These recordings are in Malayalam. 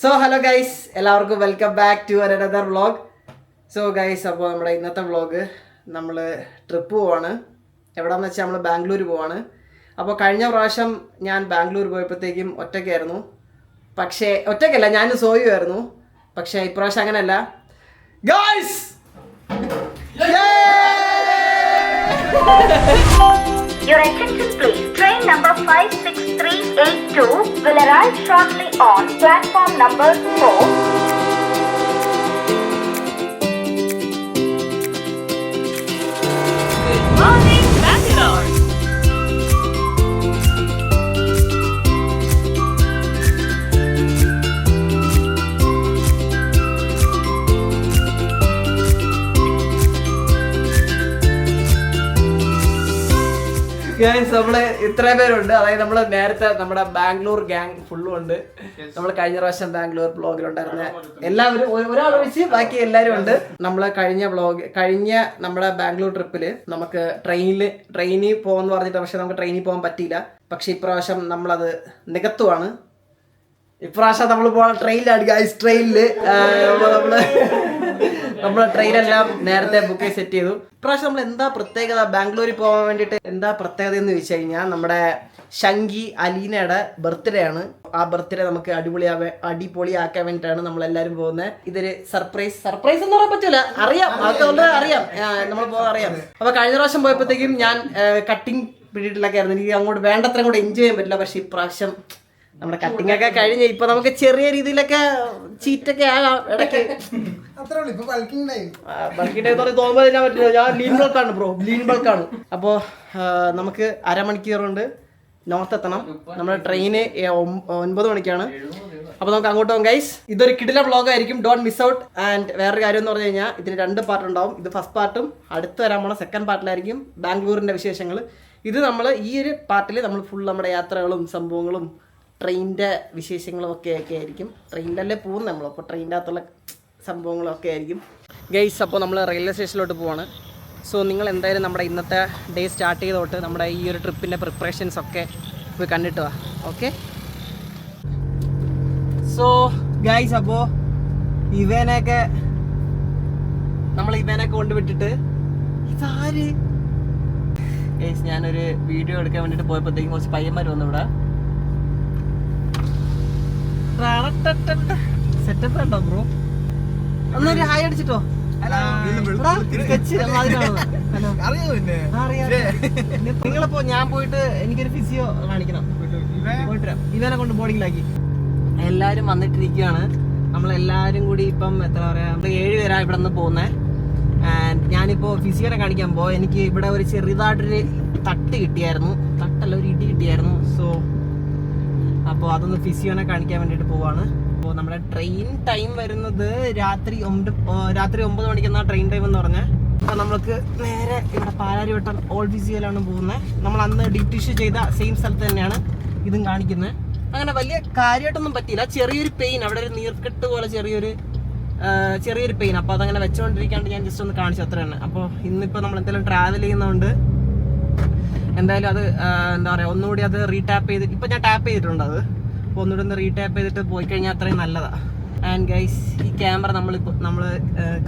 സോ ഹലോ ഗൈസ്, എല്ലാവർക്കും welcome back to another vlog. So guys, അപ്പോൾ നമ്മുടെ ഇന്നത്തെ വ്ളോഗ് നമ്മൾ ട്രിപ്പ് പോവാണ്. എവിടെയെന്ന് വെച്ചാൽ നമ്മൾ ബാംഗ്ലൂർ പോവാണ്. അപ്പോൾ കഴിഞ്ഞ പ്രാവശ്യം ഞാൻ ബാംഗ്ലൂർ പോയപ്പോഴത്തേക്കും ഒറ്റയ്ക്കായിരുന്നു. പക്ഷേ ഒറ്റയ്ക്കല്ല, ഞാൻ സോയുമായിരുന്നു. പക്ഷേ ഇപ്രാവശ്യം അങ്ങനെയല്ല guys. Your attention please. Train number 56382 will arrive shortly on platform number 4. Good morning, Bangalore. Guys, നമ്മള് ഇത്രയും പേരുണ്ട്. അതായത് നമ്മള് നേരത്തെ നമ്മുടെ ബാംഗ്ലൂർ ഗ്യാങ് ഫുള്ളും ഉണ്ട്. നമ്മൾ കഴിഞ്ഞ പ്രാവശ്യം ബാംഗ്ലൂർ ബ്ലോഗിലുണ്ടായിരുന്ന എല്ലാവരും ഒരാൾ ഒഴിച്ച് ബാക്കി എല്ലാവരും ഉണ്ട്. നമ്മള് കഴിഞ്ഞ നമ്മുടെ ബാംഗ്ലൂർ ട്രിപ്പില് നമുക്ക് ട്രെയിനിൽ പോകാന്ന് പറഞ്ഞിട്ട്, പക്ഷെ നമുക്ക് ട്രെയിനിൽ പോകാൻ പറ്റിയില്ല. പക്ഷെ ഇപ്രാവശ്യം നമ്മളത് നികത്തുവാണ്. ഇപ്രാവശ്യം നമ്മൾ പോകാൻ ട്രെയിനിലാണ് ഗൈസ്. നമ്മള് ട്രെയിനെല്ലാം നേരത്തെ ബുക്ക് സെറ്റ് ചെയ്തു. ഇപ്രാവശ്യം നമ്മൾ എന്താ പ്രത്യേകത, ബാംഗ്ലൂരിൽ പോകാൻ വേണ്ടിയിട്ട് എന്താ പ്രത്യേകത എന്ന് ചോദിച്ചു കഴിഞ്ഞാൽ, നമ്മുടെ ഷങ്കി അലീനയുടെ ബർത്ത്ഡേ ആണ്. ആ ബർത്ത്ഡേ നമുക്ക് അടിപൊളിയാക്കാൻ വേണ്ടിയിട്ടാണ് നമ്മളെല്ലാവരും പോകുന്നത്. ഇതൊരു സർപ്രൈസ് എന്ന് പറയാൻ പറ്റൂല, അറിയാം, അതൊക്കെ അറിയാം, നമ്മൾ പോകാൻ അറിയാം. അപ്പൊ കഴിഞ്ഞ പ്രാവശ്യം പോയപ്പോഴത്തേക്കും ഞാൻ കട്ടിങ് പീരീഡിലൊക്കെ ആയിരുന്നു. എനിക്ക് അങ്ങോട്ട് വേണ്ടത്ര കൂടെ എൻജോയ് ചെയ്യാൻ പറ്റില്ല. പക്ഷെ ഇപ്രാവശ്യം നമ്മുടെ കട്ടിങ് ഒക്കെ കഴിഞ്ഞ് ഇപ്പൊ നമുക്ക് ചെറിയ രീതിയിലൊക്കെ ചീറ്റൊക്കെ ആകാം ഇടയ്ക്ക്. തോന്നുമ്പോൾ പറ്റില്ല. ഞാൻ ലീൻ ബൾക്കാണ്. അപ്പോൾ നമുക്ക് അരമണിക്കൂറുണ്ട് നോർത്ത് എത്തണം. നമ്മുടെ ട്രെയിന് 9 മണിക്കാണ്. അപ്പോൾ നമുക്ക് അങ്ങോട്ട് പോകും ഗൈസ്. ഇതൊരു കിടില വ്ളോഗ് ആയിരിക്കും, ഡോണ്ട് മിസ് ഔട്ട്. ആൻഡ് വേറൊരു കാര്യം എന്ന് പറഞ്ഞു കഴിഞ്ഞാൽ, ഇതിന് 2 പാർട്ട് ഉണ്ടാവും. ഇത് ഫസ്റ്റ് പാർട്ടും അടുത്ത് വരാൻ പോണ സെക്കൻഡ് പാർട്ടിലായിരിക്കും ബാംഗ്ലൂരിൻ്റെ വിശേഷങ്ങൾ. ഇത് നമ്മൾ ഈ ഒരു പാർട്ടിൽ നമ്മൾ ഫുൾ നമ്മുടെ യാത്രകളും സംഭവങ്ങളും ട്രെയിനിൻ്റെ വിശേഷങ്ങളും ഒക്കെ ആയിരിക്കും. ട്രെയിനിലല്ലേ പോകുന്നത് നമ്മൾ, അപ്പോൾ ട്രെയിനിൻ്റെ അകത്തുള്ള സംഭവങ്ങളൊക്കെ ആയിരിക്കും ഗൈസ്. അപ്പോൾ നമ്മൾ റെയിൽവേ സ്റ്റേഷനിലോട്ട് പോവാണ്. സോ നിങ്ങൾ എന്തായാലും നമ്മുടെ ഇന്നത്തെ ഡേ സ്റ്റാർട്ട് ചെയ്തോട്ട് നമ്മുടെ ഈ ഒരു ട്രിപ്പിൻ്റെ പ്രിപ്പറേഷൻസ് ഒക്കെ പോയി കണ്ടിട്ട് വാ. ഓക്കെ, സോ ഗൈസ്, അപ്പോൾ ഇവനൊക്കെ കൊണ്ടുവിട്ടിട്ട് ഇതാര് ഗൈസ്, ഞാനൊരു വീഡിയോ എടുക്കാൻ വേണ്ടിയിട്ട് പോയപ്പോഴത്തേക്കും കുറച്ച് പയ്യന്മാർ വന്നു ഇവിടെ. സെറ്റപ്പ് ഉണ്ടോ ബ്രോ? ഒന്നൊരു ഹായ് അടിച്ചിട്ടോ. നിങ്ങളിപ്പോ ഞാൻ പോയിട്ട് എനിക്കൊരു ഫിസിയോ കാണിക്കണം, പോയിട്ട് ഇവനെ കൊണ്ട് ബോർഡിങ്ങിലാക്കി. എല്ലാരും വന്നിട്ടിരിക്കുകയാണ്. നമ്മളെല്ലാരും കൂടി ഇപ്പം എത്ര പറയാ, 7 പേരാ ഇവിടെ നിന്ന് പോകുന്നത്. ആൻഡ് ഞാനിപ്പോ ഫിസിയോനെ കാണിക്കാൻ എനിക്ക് ഇവിടെ ഒരു ചെറുതായിട്ടൊരു തട്ട് കിട്ടിയായിരുന്നു. തട്ടല്ല, ഒരു ഇടി കിട്ടിയായിരുന്നു. സോ അപ്പോൾ അതൊന്ന് ഫിസിയോനെ കാണിക്കാൻ വേണ്ടിയിട്ട് പോവാണ്. അപ്പോൾ നമ്മുടെ ട്രെയിൻ ടൈം വരുന്നത് രാത്രി 9 മണിക്കെന്നാ ട്രെയിൻ ടൈം എന്ന് പറഞ്ഞാൽ. അപ്പോൾ നമ്മൾക്ക് നേരെ ഇവിടെ പാലാരിവട്ടം ഓൾഡ് ഫിസിയോയിലാണ് പോകുന്നത്. നമ്മൾ അന്ന് ഡിപ്റ്റിഷ് ചെയ്ത സെയിം സ്ഥലത്ത് തന്നെയാണ് ഇതും കാണിക്കുന്നത്. അങ്ങനെ വലിയ കാര്യമായിട്ടൊന്നും പറ്റിയില്ല, ചെറിയൊരു പെയിൻ, അവിടെ ഒരു നീർക്കെട്ട് പോലെ ചെറിയൊരു പെയിൻ. അപ്പോൾ അതങ്ങനെ വെച്ചുകൊണ്ടിരിക്കാണ്ട് ഞാൻ ജസ്റ്റ് ഒന്ന് കാണിച്ചു, അത്ര തന്നെ. അപ്പോൾ ഇന്നിപ്പോൾ നമ്മൾ എന്തെങ്കിലും ട്രാവൽ ചെയ്യുന്നതുകൊണ്ട് എന്തായാലും അത് എന്താ പറയുക, ഒന്നുകൂടി അത് റീടാപ്പ് ചെയ്ത്, ഇപ്പം ഞാൻ ടാപ്പ് ചെയ്തിട്ടുണ്ട്. അത് അപ്പോൾ ഒന്നുകൂടി ഒന്ന് റീടാപ്പ് ചെയ്തിട്ട് പോയി കഴിഞ്ഞാൽ അത്രയും നല്ലതാണ്. ആൻഡ് ഗൈസ്, ഈ ക്യാമറ നമ്മൾ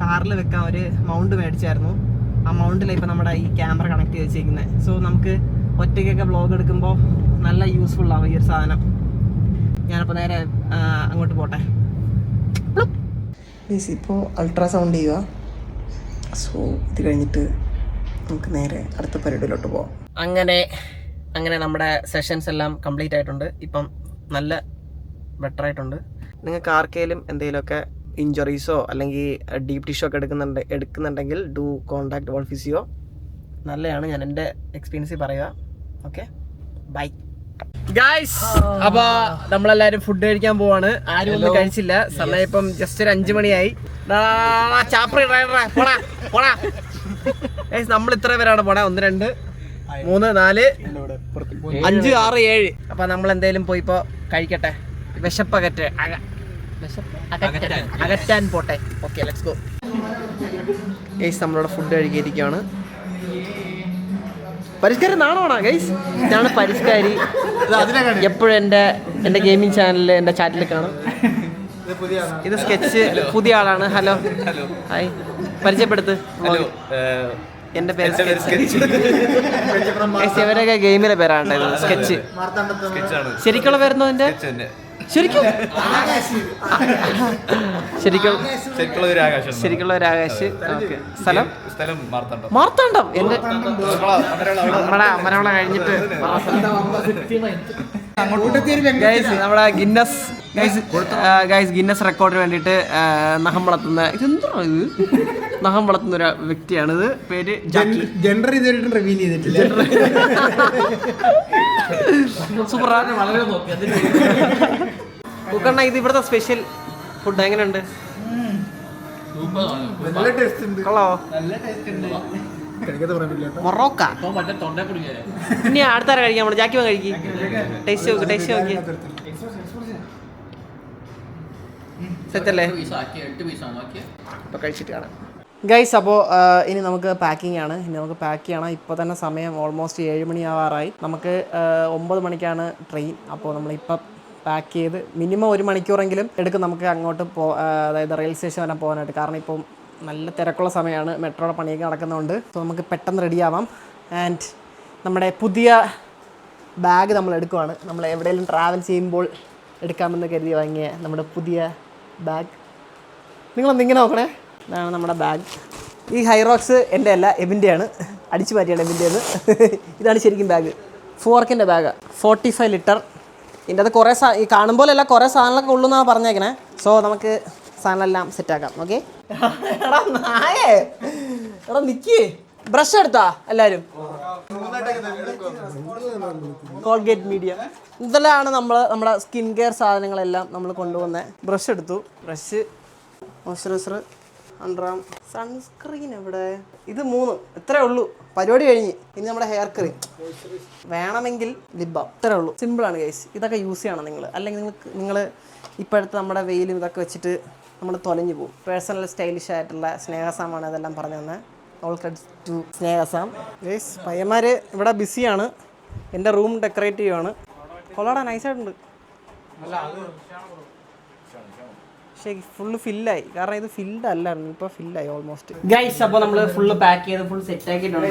കാറിൽ വെക്കാൻ ഒരു മൗണ്ട് മേടിച്ചായിരുന്നു. ആ മൗണ്ടിലാണ് ഇപ്പോൾ നമ്മുടെ ഈ ക്യാമറ കണക്ട് ചെയ്ത് വെച്ചിരിക്കുന്നത്. സോ നമുക്ക് ഒറ്റയ്ക്കൊക്കെ വ്ളോഗ് എടുക്കുമ്പോൾ നല്ല യൂസ്ഫുൾ ആവും ഈ ഒരു സാധനം. ഞാനപ്പോൾ നേരെ അങ്ങോട്ട് പോട്ടെ. ഗൈസ്, ഇപ്പോൾ അൾട്രാസൗണ്ട് ചെയ്യുക. സോ ഇത് കഴിഞ്ഞിട്ട് നമുക്ക് നേരെ അടുത്ത പരിപാടിയിലോട്ട് പോവാം. അങ്ങനെ നമ്മുടെ സെഷൻസ് എല്ലാം കംപ്ലീറ്റ് ആയിട്ടുണ്ട്. ഇപ്പം നല്ല ബെറ്റർ ആയിട്ടുണ്ട്. നിങ്ങൾക്ക് ആർക്കെങ്കിലും എന്തെങ്കിലുമൊക്കെ ഇഞ്ചുറീസോ അല്ലെങ്കിൽ ഡീപ് ടിഷ്യൂ ഒക്കെ എടുക്കുന്നുണ്ടെങ്കിൽ ഡു കോണ്ടാക്ട് ഓൾ ഫിസിയോ. നല്ലതാണ്, ഞാൻ എൻ്റെ എക്സ്പീരിയൻസിൽ പറയുക. Okay, bye guys. അപ്പൊ നമ്മളെല്ലാരും ഫുഡ് കഴിക്കാൻ പോവാണ്. ആരും ഒന്നും കഴിച്ചില്ല. സമയം ഇപ്പം ജസ്റ്റ് ഒരു 5 മണിയായി. നമ്മൾ ഇത്ര പേരാണ് പോണേ. 1 2 3 4 5 6 7. അപ്പൊ നമ്മൾ എന്തായാലും പോയി ഇപ്പൊ കഴിക്കട്ടെ, അകറ്റാൻ പോട്ടെ. Okay, let's go guys. നമ്മളിവിടെ ഫുഡ് കഴിക്കാതിരിക്കുകയാണ്. പരിഷ്കാരം നാണോണോ ഗൈസ്? ഇതാണ് പരിഷ്കാരി. എപ്പോഴും എൻ്റെ ഗെയിമിംഗ് ചാനലിൽ എൻ്റെ ചാറ്റിൽ കാണും. ഇത് സ്കെച്ച് പുതിയ ആളാണ്. ഹലോ ഹായ്, പരിചയപ്പെടുത്ത്. എന്റെ പേര് സ്കെച്ച്. ഇവരൊക്കെ ഗെയിമിലെ പേരാണ് ഇത് സ്കെച്ച്. ശരിക്കുള്ള പേരെന്തോ എന്റെ ശരിക്കുള്ള ഒരു ആകാശ്. സ്ഥലം മാർത്താണ്ഡം. എന്റെ നമ്മുടെ അമരവള കഴിഞ്ഞിട്ട് നമ്മുടെ ഗിന്നസ് റെക്കോർഡിന് വേണ്ടിയിട്ട് നഖം വളർത്തുന്ന നഖം വളർത്തുന്ന ഒരു വ്യക്തിയാണിത്. പേര് ജെൻഡർ ഇതുവരെയായിട്ടും റിവീൽ ചെയ്തിട്ടില്ല. സൂപ്പർ. ഉക്കണ്ണ, ഇത് ഇവിടുത്തെ സ്പെഷ്യൽ ഫുഡ് എങ്ങനെയുണ്ട്? കൊള്ളാവോ? മൊറോക്ക. ഇനി അടുത്താരെ കഴിക്കാം. നമ്മുടെ ജാക്കി കഴിക്കും. ടേസ്റ്റ് നോക്കി സെറ്റല്ലേ? ഇപ്പൊ കഴിച്ചിട്ട് കാണാം ഗൈസ്. അപ്പോൾ ഇനി നമുക്ക് പാക്കിംഗ് ആണ്. ഇനി നമുക്ക് പാക്ക് ചെയ്യണം. ഇപ്പോൾ തന്നെ സമയം ഓൾമോസ്റ്റ് 7 മണി ആവാറായി. നമുക്ക് 9 മണിക്കാണ് ട്രെയിൻ. അപ്പോൾ നമ്മളിപ്പം പാക്ക് ചെയ്ത് മിനിമം 1 മണിക്കൂറെങ്കിലും എടുക്കും നമുക്ക് അങ്ങോട്ട് അതായത് റെയിൽ സ്റ്റേഷൻ വരെ പോകാനായിട്ട്. കാരണം ഇപ്പം നല്ല തിരക്കുള്ള സമയമാണ്, മെട്രോയുടെ പണിയൊക്കെ നടക്കുന്നതുകൊണ്ട്. സോ നമുക്ക് പെട്ടെന്ന് റെഡിയാവാം. ആൻഡ് നമ്മുടെ പുതിയ ബാഗ് നമ്മൾ എടുക്കുവാണ്. നമ്മൾ എവിടെയെങ്കിലും ട്രാവൽ ചെയ്യുമ്പോൾ എടുക്കാമെന്ന് കരുതി വാങ്ങിയ നമ്മുടെ പുതിയ ബാഗ്. നിങ്ങളൊന്നിങ്ങനെ നോക്കണേ. ഇതാണ് നമ്മുടെ ബാഗ്. ഈ ഹൈറോക്സ് എൻ്റെ അല്ല, എബിൻ്റെയാണ്. അടിച്ചു മാറ്റിയാണ് എബിൻ്റെന്ന്. ഇതാണ് ശരിക്കും ബാഗ്. 4 bag, 45 litre. ഇതിൻ്റെ അത് കുറേ ഈ കാണുമ്പോഴല്ല കുറേ സാധനങ്ങളൊക്കെ ഉള്ളൂ എന്നാണ് പറഞ്ഞേക്കണേ. സോ നമുക്ക് സാധനമെല്ലാം സെറ്റാക്കാം. ഓക്കെ. എടാ നായേ, എടാ നിൽക്കേ. ബ്രഷ് എടുത്താ എല്ലാവരും? കോൾഗേറ്റ് മീഡിയ ഇതെല്ലാം നമ്മുടെ സ്കിൻ കെയർ സാധനങ്ങളെല്ലാം നമ്മൾ കൊണ്ടുവന്നത്. ബ്രഷ് എടുത്തു. ബ്രഷ്, മോയ്സ്ചറൈസർ, അണ്ടറാം, സൺസ്ക്രീൻ എവിടെ? ഇത് 3 ഇത്രേ ഉള്ളൂ. പരിപാടി കഴിഞ്ഞ്. ഇനി നമ്മുടെ ഹെയർ ക്രീം വേണമെങ്കിൽ ലിപ് ബാം. ഇത്രേ ഉള്ളൂ. സിമ്പിളാണ് ഗൈസ്. ഇതൊക്കെ യൂസ് ചെയ്യണം നിങ്ങൾ. അല്ലെങ്കിൽ നിങ്ങൾ ഇപ്പോഴത്തെ നമ്മുടെ വെയിലും ഇതൊക്കെ വെച്ചിട്ട് നമ്മൾ തൊലഞ്ഞു പോകും. പേഴ്സണൽ സ്റ്റൈലിഷ് ആയിട്ടുള്ള സ്നേഹസാമാണ് ഇതെല്ലാം പറഞ്ഞു തന്നെ. All credits to Snehasam. Guys പയ്യന്മാർ ഇവിടെ ബിസിയാണ്. എൻ്റെ റൂം ഡെക്കറേറ്റ് ചെയ്യുവാണ്. കൊള്ളാടാ, നൈസായിട്ടുണ്ട്. പക്ഷേ ഫുള്ള് ഫില്ലായി. കാരണം ഇത് ഫിൽഡ് അല്ലായിരുന്നു, ഇപ്പോൾ ഫില്ലായി ഓൾമോസ്റ്റ്. ഗൈസ് അപ്പോൾ നമ്മൾ ഫുള്ള് പാക്ക് ചെയ്ത് ഫുൾ സെറ്റ് ആക്കിയിട്ടുണ്ട്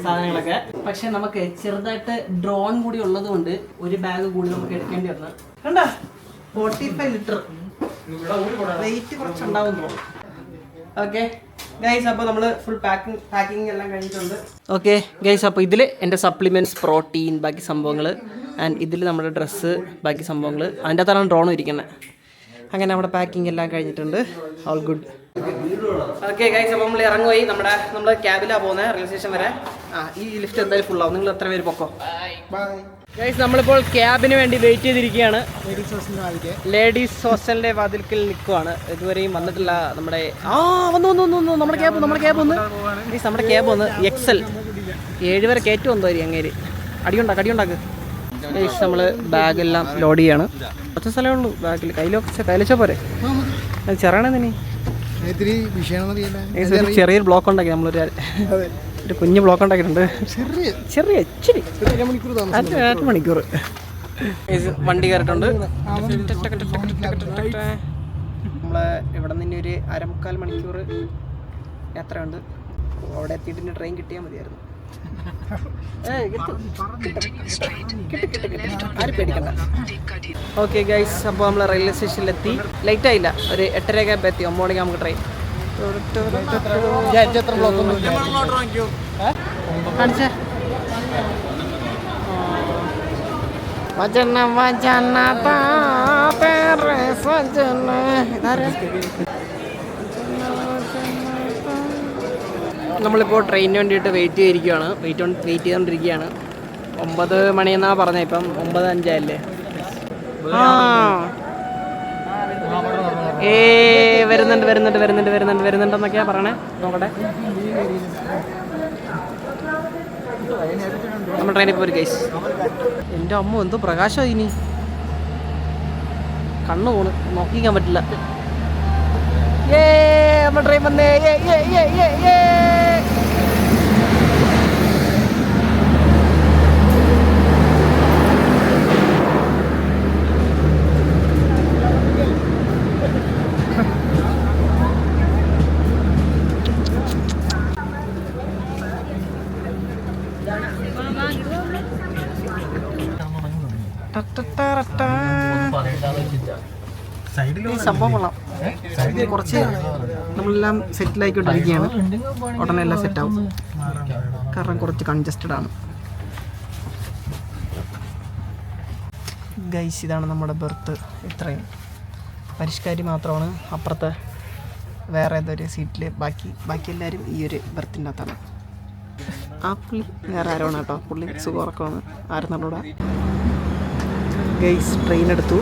സാധനങ്ങളൊക്കെ. പക്ഷെ നമുക്ക് ചെറുതായിട്ട് ഡ്രോൺ കൂടി ഉള്ളത് കൊണ്ട് ഒരു ബാഗ് കൂടി നമുക്ക് എടുക്കേണ്ടി വന്നു. കണ്ടാ 45 ലിറ്റർ വെയിറ്റ് കുറച്ചുണ്ടാവും തോന്നുന്നു. ഓക്കെ ഗൈസ്, അപ്പോൾ നമ്മൾ ഫുൾ പാക്കിംഗ് എല്ലാം കഴിഞ്ഞിട്ടുണ്ട്. ഓക്കെ ഗൈസ്, അപ്പോൾ ഇതിൽ എൻ്റെ സപ്ലിമെൻറ്റ്സ്, പ്രോട്ടീൻ, ബാക്കി സംഭവങ്ങൾ. ആൻഡ് ഇതിൽ നമ്മുടെ ഡ്രസ്സ്, ബാക്കി സംഭവങ്ങൾ. അതിൻ്റെ അകത്താണ് ഡ്രോണും ഇരിക്കുന്നത്. അങ്ങനെ നമ്മുടെ പാക്കിംഗ് എല്ലാം കഴിഞ്ഞിട്ടുണ്ട്. All good. ഓക്കെ ഗൈസ്, അപ്പോൾ നമ്മൾ ഇറങ്ങുപോയി. നമ്മുടെ ക്യാബിലാണ് പോകുന്നത് റെയിൽവേ സ്റ്റേഷൻ വരെ. ഈ ലിഫ്റ്റ് എന്തായാലും ഫുള്ളാവും. നിങ്ങൾ എത്ര പേര് പൊക്കോ. ഗൈസ് നമ്മളിപ്പോൾ ക്യാബിന് വേണ്ടി വെയിറ്റ് ചെയ്തിരിക്കുകയാണ്. ലേഡീസ് ഹോസ്റ്റലിൻ്റെ വാതിൽക്കൽ നിൽക്കുവാണ്. ഇതുവരെയും വന്നിട്ടില്ല. നമ്മുടെ വന്നു നമ്മുടെ ക്യാബ് നമ്മുടെ ക്യാബ് വന്ന് XL 7 വരെ കയറ്റം എന്തോ അങ്ങേര്. അടിയുണ്ടാക്ക്. ഗൈസ് നമ്മൾ ബാഗെല്ലാം ലോഡ് ചെയ്യാണ്. കുറച്ച് സ്ഥലമേ ഉള്ളൂ ബാഗിൽ. കയ്യിലൊക്കെ പോരെ. അത് ചെറിയണെന്തിനി ചെറിയൊരു ബ്ലോക്ക് ഉണ്ടാക്കി. നമ്മളൊരു കുഞ്ഞ് ബ്ലോക്ക് ഉണ്ടാക്കിയിട്ടുണ്ട്. ചെറിയ 8 മണിക്കൂർ വണ്ടി കയറിയിട്ടുണ്ട്. നമ്മൾ ഇവിടെ നിന്ന് ഒരു 1/4 മണിക്കൂർ യാത്രയുണ്ട്. അവിടെ എത്തിയിട്ട് ട്രെയിൻ കിട്ടിയാൽ മതിയായിരുന്നു. ആരും പേടിക്കണ്ട. ഓക്കെ ഗൈസ്, അപ്പോൾ നമ്മൾ റെയിൽവേ സ്റ്റേഷനിലെത്തി. ലൈറ്റ് ആയില്ല, ഒരു 8:30 എത്തി. 9 മണിക്ക് നമുക്ക് ട്രെയിൻ. കാണിച്ചേ നമ്മളിപ്പോൾ ട്രെയിനിന് വേണ്ടിയിട്ട് വെയിറ്റ് ചെയ്തുകൊണ്ടിരിക്കുകയാണ്. 9 മണിയെന്നാണ് പറഞ്ഞത്. ഇപ്പം 9:05 വരുന്നുണ്ടെന്നൊക്കെയാ പറയണേ. നോക്കട്ടെ. നമ്മൾ ട്രെയിനിൽ പോയി ഗൈസ്. എൻ്റെ അമ്മ എന്തോ പ്രകാശം. ഇനി കണ്ണു പോണ്, നോക്കിക്കാൻ പറ്റില്ല. നമ്മൾ ട്രെയിൻ വന്നേ. ഈ സംഭവം കൊള്ളാം. കുറച്ച് നമ്മളെല്ലാം സെറ്റിലായിക്കൊണ്ടിരിക്കുകയാണ്. ഉടനെ എല്ലാം സെറ്റാവും, കാരണം കുറച്ച് കൺജസ്റ്റഡ് ആണ്. ഗൈസ്, ഇതാണ് നമ്മുടെ ബെർത്ത്. ഇത്രയും പരിഷ്കാരി മാത്രമാണ് അപ്പുറത്തെ വേറെ ഏതൊരു സീറ്റിൽ. ബാക്കി എല്ലാവരും ഈ ഒരു ബെർത്തിൻ്റെ അകത്താണ്. ആ പുള്ളി വേറെ ആരാണ് കേട്ടോ, പുള്ളി സുഖമുറക്കമാണ്, ആരെന്നുള്ളൂടെ. ഗൈസ്, ട്രെയിൻ എടുത്തു.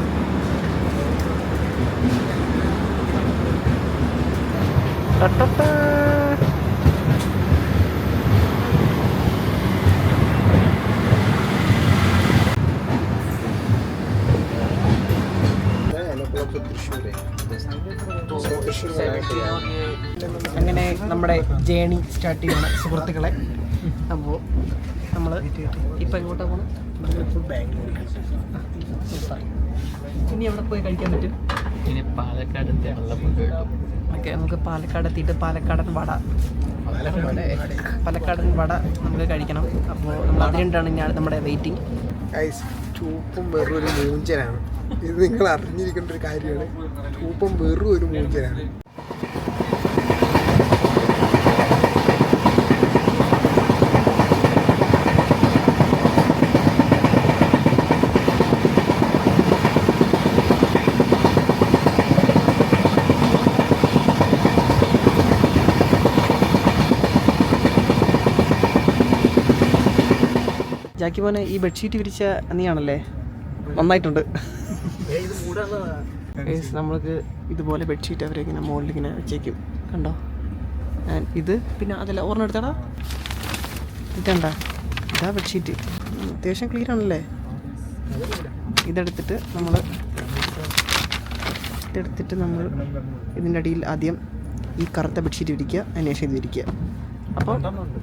അങ്ങനെ നമ്മുടെ ജേണി സ്റ്റാർട്ട് ചെയ്യണം സുഹൃത്തുക്കളെ. അപ്പോൾ നമ്മൾ ഇപ്പം എങ്ങോട്ടാണ് പോകണം? ഇനി എവിടെ പോയി കഴിക്കാൻ പറ്റും? ഇനി പാലക്കാട് ഓക്കെ, നമുക്ക് പാലക്കാട് എത്തിയിട്ട് പാലക്കാടൻ വട നമുക്ക് കഴിക്കണം. അപ്പോൾ നമ്മൾ അതിനുണ്ടാണ് ഞാൻ നമ്മുടെ വെയിറ്റിംഗ്. ചൂപ്പും വെറും ഒരു മൂഞ്ചനാണ്. ഇത് നിങ്ങൾ അറിഞ്ഞിരിക്കേണ്ട ഒരു കാര്യമാണ്. ചൂപ്പും വെറും ഒരു മൂഞ്ചനാണ്. ജാക്കി മോനെ, ഈ ബെഡ്ഷീറ്റ് വിരിച്ച നീയാണല്ലേ? നന്നായിട്ടുണ്ട്. നമ്മൾക്ക് ഇതുപോലെ ബെഡ്ഷീറ്റ് അവരിങ്ങനെ മുകളിലിങ്ങനെ വെച്ചേക്കും, കണ്ടോ? ഇത് പിന്നെ അതല്ല ഓർമ്മ എടുത്താടാ, ഇതണ്ട, ഇതാ ബെഡ്ഷീറ്റ്. അത്യാവശ്യം ക്ലീൻ ആണല്ലേ? ഇതെടുത്തിട്ട് നമ്മൾ ഇതിൻ്റെ അടിയിൽ ആദ്യം ഈ കറുത്ത ബെഡ്ഷീറ്റ് വിരിക്കുക, അതിനുശേഷം ഇത് വിരിക്കുക.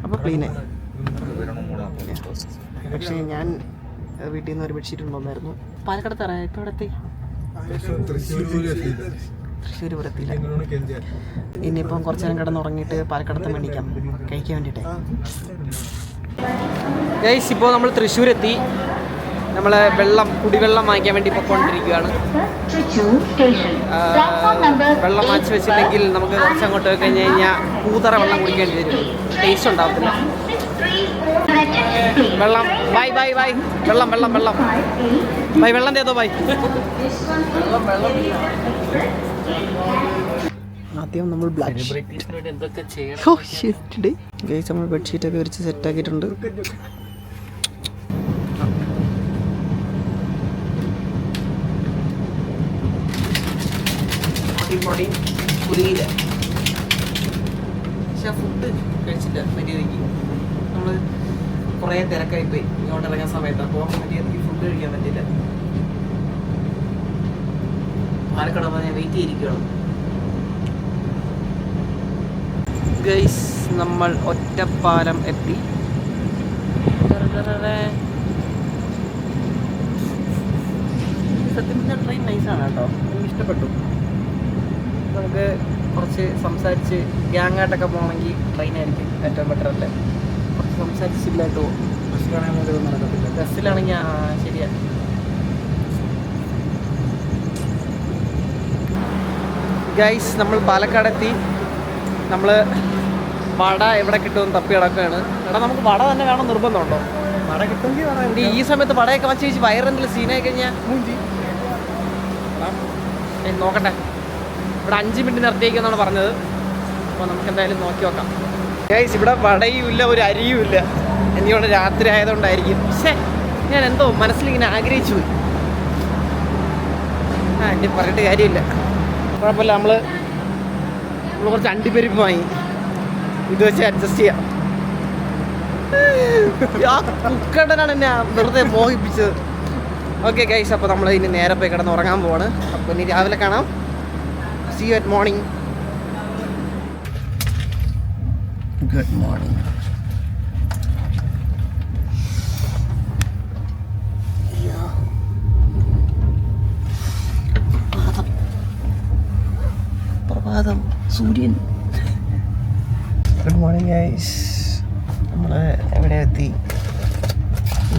അപ്പോൾ ക്ലീനായി. പക്ഷേ ഞാൻ വീട്ടിൽ നിന്ന് ഒരു ബെഡ്ഷീറ്റ് കൊണ്ടുവന്നായിരുന്നു. പാലക്കാട് തറ ഇപ്പോൾ എവിടെത്തി? തൃശ്ശൂർ പുറത്തില്ല. ഇനിയിപ്പം കുറച്ച് നേരം കിടന്നുറങ്ങിയിട്ട് പാലക്കാടത്ത് മേടിക്കാം കഴിക്കാൻ വേണ്ടിയിട്ട്. ഗൈസ്, ഇപ്പോൾ നമ്മൾ തൃശ്ശൂരെത്തി. നമ്മൾ കുടിവെള്ളം വാങ്ങിക്കാൻ വേണ്ടി പൊയ്ക്കൊണ്ടിരിക്കുകയാണ്. വെള്ളം വാങ്ങിച്ച് വെച്ചില്ലെങ്കിൽ നമുക്ക് കുറച്ച് അങ്ങോട്ട് പോയി കഴിഞ്ഞ് കഴിഞ്ഞാൽ കൂതറ വെള്ളം കുടിക്കേണ്ടി വരും, ടേസ്റ്റ് ഉണ്ടാവത്തില്ല. വെള്ളം ബൈ വെള്ളം ബൈ, വെള്ളം തേതോ ബൈ. ആദ്യം നമ്മൾ ബ്ലാക്ക് ഗൈസ്, നമ്മൾ ബെഡ്ഷീറ്റൊക്കെ വിരിച്ച് സെറ്റാക്കിയിട്ടുണ്ട്. പുതിയില്ല, പക്ഷെ ഫുഡ് കഴിച്ചില്ല മര്യാദയ്ക്ക്. നമ്മൾ കുറേ തിരക്കായിപ്പോയി ഇങ്ങോട്ട് ഇറങ്ങാൻ സമയത്ത്. അപ്പോൾ മര്യാദയ്ക്ക് ഫുഡ് കഴിക്കാൻ പറ്റില്ല. പാലക്കാട് ഞാൻ വെയിറ്റ് ചെയ്തിരിക്കുകയാണ്. ഗൈസ്, നമ്മൾ ഒറ്റപ്പാലം എത്തി. സത്യം പറഞ്ഞാൽ ട്രെയിൻ നൈസാണ് കേട്ടോ, എനിക്ക് ഇഷ്ടപ്പെട്ടു. നമുക്ക് കുറച്ച് സംസാരിച്ച് ഗ്യാങ്ങായിട്ടൊക്കെ പോകണമെങ്കിൽ ട്രെയിനായിരിക്കും ഏറ്റവും ബെറ്റർ അല്ലേ? കുറച്ച് സംസാരിച്ചില്ലായിട്ട് പോകും. ബസ്സിലാണെങ്കിൽ ശരിയാ. ഗൈസ്, നമ്മൾ പാലക്കാടെത്തി. നമ്മൾ വട എവിടെ കിട്ടുമെന്ന് തപ്പി കിടക്കുകയാണ്. എടാ, നമുക്ക് വട തന്നെ വേണം നിർബന്ധമുണ്ടോ? വട കിട്ടുമെങ്കിൽ ഈ സമയത്ത് വടയൊക്കെ വച്ച് വെച്ച് വയറെന്തെങ്കിലും സീനായി കഴിഞ്ഞാൽ നോക്കട്ടെ. ഇവിടെ 5 മിനിറ്റ് നിർത്തിയേക്കെന്നാണ് പറഞ്ഞത്. അപ്പോൾ നമുക്ക് എന്തായാലും നോക്കി നോക്കാം. ഗൈസ്, ഇവിടെ വടയും ഇല്ല, ഒരു അരിയും ഇല്ല. എനിക്കിവിടെ രാത്രി ആയതുകൊണ്ടായിരിക്കും. പക്ഷേ ഞാൻ എന്തോ മനസ്സിലിങ്ങനെ ആഗ്രഹിച്ചു പോയി. എന്നെ പറഞ്ഞിട്ട് കാര്യമില്ല, കുഴപ്പമില്ല. നമ്മൾ കുറച്ച് അണ്ടിപ്പരിപ്പ് വാങ്ങി, ഇത് വെച്ച് അഡ്ജസ്റ്റ് ചെയ്യാം. ആ കുക്കടനാണ് എന്നെ വെറുതെ മോഹിപ്പിച്ചത്. ഓക്കെ ഗൈസ്, അപ്പോൾ നമ്മൾ ഇനി നേരെ പോയി കിടന്ന് ഉറങ്ങാൻ പോവാണ്. അപ്പോൾ ഇനി രാവിലെ കാണാം. See you at morning. Good morning. പ്രഭാതം, സൂര്യൻ. Good morning guys. നമ്മൾ എവിടെ എത്തി?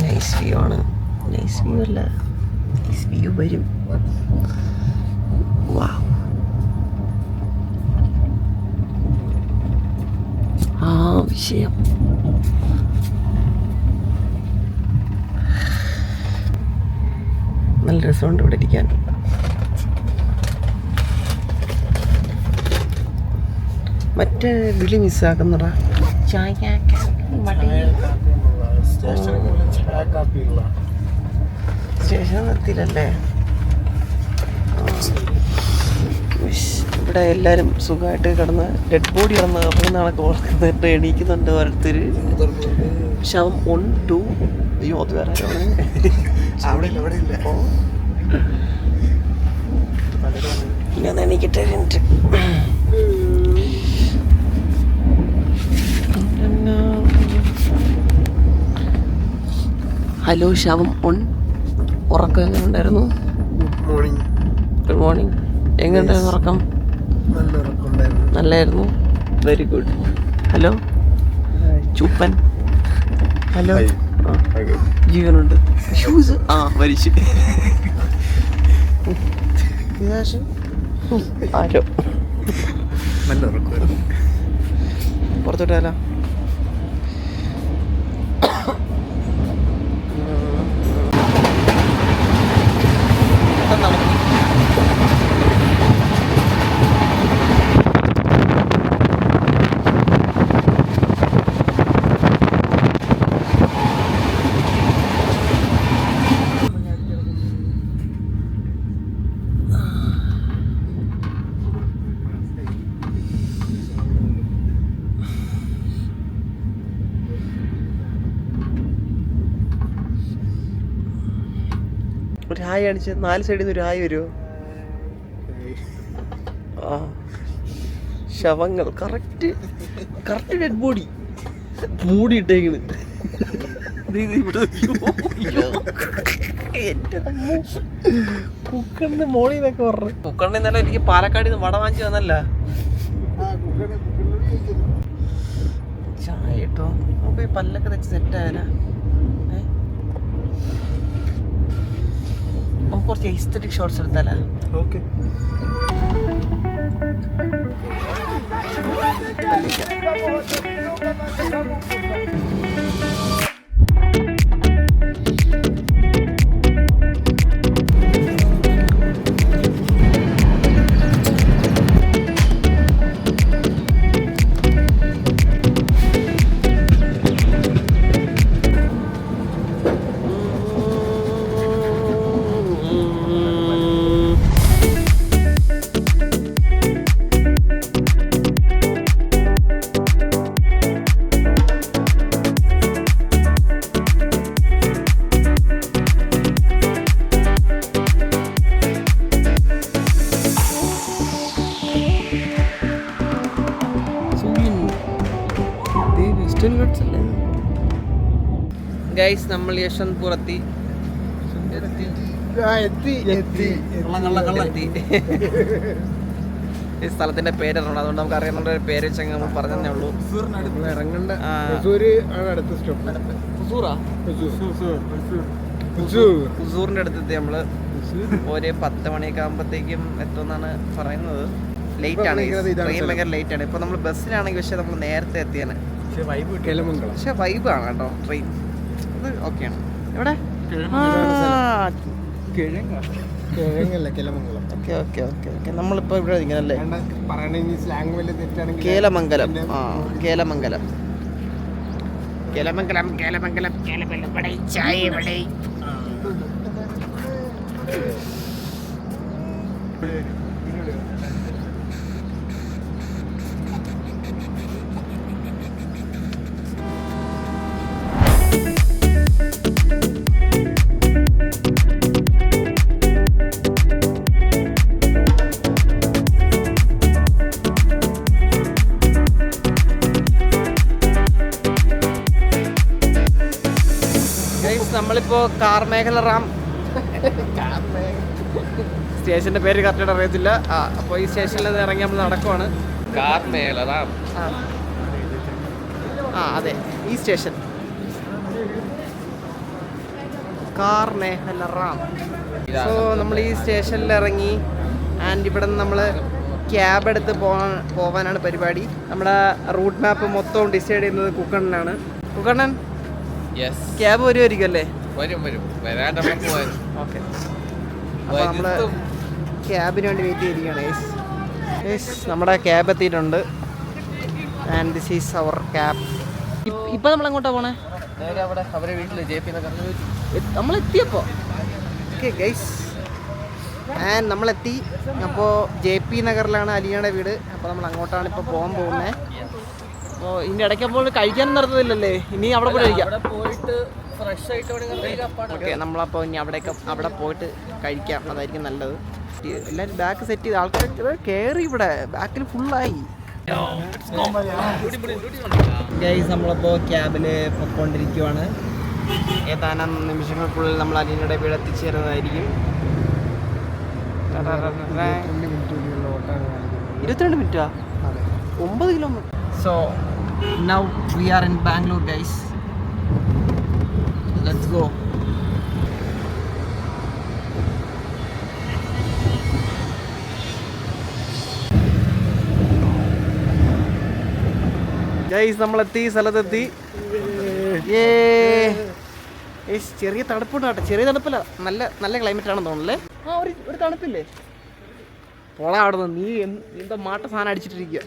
നൈസ് വ്യൂ ആണ്. നൈസ് വ്യൂ അല്ല, നൈസ് വ്യൂ വരും. വിഷയം. നല്ല രസമുണ്ട് ഇവിടെ ഇരിക്കാൻ. മറ്റേ വിളി മിസ്സാക്കുന്നടാ. സ്റ്റേഷൻ എത്തിയില്ലല്ലേ. ഇവിടെ എല്ലാവരും സുഖമായിട്ട് കിടന്ന് ഡെഡ് ബോഡി കിടന്ന് ഉറങ്ങുന്നതാണ് ഓർക്കുന്നുണ്ട്. എണീക്കുന്നുണ്ട് ഓരോരുത്തർ. ശവം 1, 2. അയ്യോ അത് വേറെ ഞാൻ എണീക്കട്ടെ. ഹലോ ശവം 1. ഉറക്കം എങ്ങനെ ഉണ്ടായിരുന്നു? Good morning. എങ്ങനെയുണ്ടായിരുന്നു ഉറക്കം? നല്ലായിരുന്നു. Very good. ഹലോ ചൂപ്പൻ. ഹലോ. ജീവനുണ്ട്. ഷൂസ് വലിച്ചു. ആരോ നല്ല ഉറക്കമായിരുന്നു. പുറത്തോട്ടാലോ? ഒരു ഹായ് കാണിച്ച് 4 സൈഡിൽ നിന്ന് ഒരു ഹായ് വരുമോ? ശവങ്ങൾ കറക്റ്റ് ഡെഡ് ബോഡി മൂടിയിട്ടേക്കണ്. കുക്കറിന്റെ മോളിൽ നിന്നൊക്കെ പറഞ്ഞു. കുക്കറിന്റെ ഇന്നലെ എനിക്ക് പാലക്കാട് നിന്ന് വട വാങ്ങിച്ചു തന്നല്ല. ചായ കേട്ടോ. നമുക്ക് ഈ പല്ലൊക്കെ വെച്ച് സെറ്റായാലാ. കുറച്ച് എസ്തെറ്റിക് ഷോട്ട്സ് എടുത്താലേ? ഓക്കെ. ഗൈസ് നമ്മൾ യശ്വന്ത്പൂർ എത്തി. ഈ സ്ഥലത്തിന്റെ പേരിടണം. അതുകൊണ്ട് നമുക്ക് അറിയാവുന്ന ഒരു പേര് വെച്ചാൽ നമ്മൾ പറഞ്ഞതേ ഉള്ളൂ. ഇറങ്ങണ്ട. ഹുസൂറിന്റെ അടുത്തെത്തി നമ്മള്. ഒരു 10 മണിയൊക്കെ ആകുമ്പോഴത്തേക്കും എത്തുമെന്നാണ് പറയുന്നത്. ലേറ്റ് ആണ്, ട്രെയിൻ ഭയങ്കര ലേറ്റ് ആണ്. ഇപ്പൊ നമ്മൾ ബസ്സിലാണെങ്കിൽ പക്ഷെ നമ്മൾ നേരത്തെ എത്തിയാണ്. പക്ഷെ വൈബാണ് കേട്ടോ ട്രെയിൻ. അത് ഓക്കെയാണ്. എവിടെ? നമ്മളിപ്പോ ഇവിടെ ഇങ്ങനല്ലേ? കേലമംഗലം. കേലമംഗലം. നമ്മളിപ്പോ കാർമേഘല റാം സ്റ്റേഷന്റെ പേര് കറക്റ്റായിട്ട് അറിയത്തില്ല. അപ്പോൾ ഈ സ്റ്റേഷനിൽ നിന്ന് ഇറങ്ങി നമ്മൾ നടക്കുവാണ്. കാർമേഘല റാം. അതെ, ഈ സ്റ്റേഷൻ കാർമേഘല റാം. സോ നമ്മൾ ഈ സ്റ്റേഷനിൽ ഇറങ്ങി. ആൻഡ് ഇവിടെ നിന്ന് നമ്മൾ ക്യാബ് എടുത്ത് പോവാനാണ് പരിപാടി. നമ്മുടെ റൂട്ട് മാപ്പ് മൊത്തം ഡിസൈഡ് ചെയ്യുന്നത് കുക്കണ്ണനാണ്. കുക്കണ്ണൻ ക്യാബ് വരുമായിരിക്കും അല്ലേ? ഓക്കെ, അപ്പോൾ നമ്മൾ ക്യാബിന് വേണ്ടി വെയിറ്റ് ചെയ്തിരിക്കുകയാണ്. നമ്മുടെ ക്യാബ് എത്തിയിട്ടുണ്ട്. And this is our cab. ഇപ്പം നമ്മൾ എങ്ങോട്ടാണ് പോണേ? അവിടെ അവരെ വീട്ടിൽ JP നഗറിൽ നമ്മളെത്തിയപ്പോൾ. ഓക്കെ ഗൈസ്, ആൻഡ് നമ്മളെത്തി. അപ്പോൾ JP നഗറിലാണ് അലിയയുടെ വീട്. അപ്പോൾ നമ്മൾ അങ്ങോട്ടാണ് ഇപ്പോൾ പോകാൻ പോകുന്നത്. അപ്പോൾ ഇതിൻ്റെ ഇടയ്ക്കപ്പോൾ കഴിക്കാനും നടത്തുന്നില്ലല്ലേ? ഇനി അവിടെ പോയി കഴിക്കാം. ഓക്കെ, നമ്മളപ്പോൾ ഇനി അവിടെ പോയിട്ട് കഴിക്കാം. അതായിരിക്കും നല്ലത്. എല്ലാവരും ബാക്ക് സെറ്റ് ചെയ്ത് ആൾക്കാർ കയറി. ഇവിടെ ബാക്കിൽ ഫുള്ളായി. ഗൈസ്, നമ്മളിപ്പോൾ ക്യാബിൽ പൊയ്ക്കൊണ്ടിരിക്കുവാണ്. ഏതാനും നിമിഷങ്ങൾക്കുള്ളിൽ നമ്മൾ അലീനയുടെ വീട് എത്തിച്ചേരുന്നതായിരിക്കും. 22 മിനിറ്റാ? 9 kilometre. So now we are in Bangalore guys. Let's go. Guys, നമ്മളെത്തി, സ്ഥലത്തെത്തി. ചെറിയ തണുപ്പുണ്ടാട്ടെ. ചെറിയ തണുപ്പല്ല, നല്ല നല്ല ക്ലൈമറ്റ് ആണെന്ന് തോന്നുന്നല്ലേ? ആ, ഒരു തണുപ്പില്ലേ? പോളാ അവിടെ നിന്ന്. നീ എന്താ മാട്ട സാധനം അടിച്ചിട്ടിരിക്കുക.